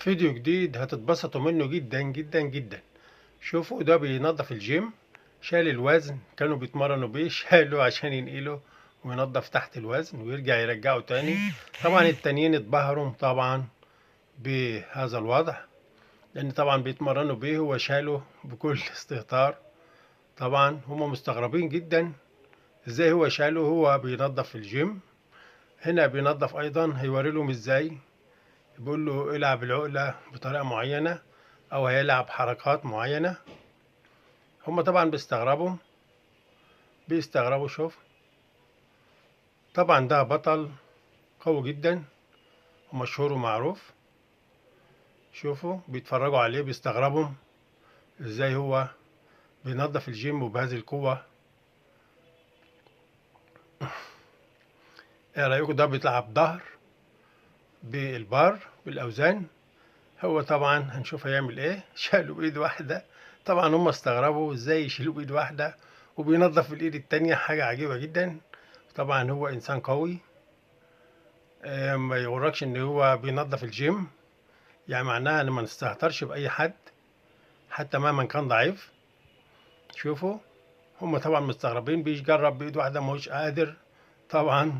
فيديو جديد هتتبسطوا منه جدا جدا جدا. شوفوا ده بينظف الجيم، شال الوزن كانوا بيتمرنوا بيه، شاله عشان ينقله وينظف تحت الوزن ويرجع يرجعه تاني. طبعا التانيين اتبهروا طبعا بهذا الوضع، لان طبعا بيتمرنوا بيه، هو شاله بكل استهتار. طبعا هم مستغربين جدا ازاي هو شاله، هو بينظف الجيم. هنا بينظف ايضا، هيوري لهم ازاي. بيقول له العب العقلة بطريقة معينة او هيلعب حركات معينة. هم طبعا بيستغربوا. شوف طبعا ده بطل قوي جدا ومشهور ومعروف. شوفوا بيتفرجوا عليه بيستغربوا ازاي هو بينظف الجيم وبهذه القوة. ايه رأيكم؟ ده بيلعب ظهر بالبار بالاوزان. هو طبعا هنشوف هيعمل ايه. شالوا بايد واحدة. طبعا هم استغربوا ازاي يشيلوا بايد واحدة وبينظف بالايد التانية، حاجة عجيبة جدا. طبعا هو انسان قوي. ما يغركش ان هو بينظف الجيم، يعني معناها ان ما نستهترش باي حد حتى مهما كان ضعيف. شوفوا هم طبعا مستغربين، بيجرب بايد واحدة مش قادر طبعا.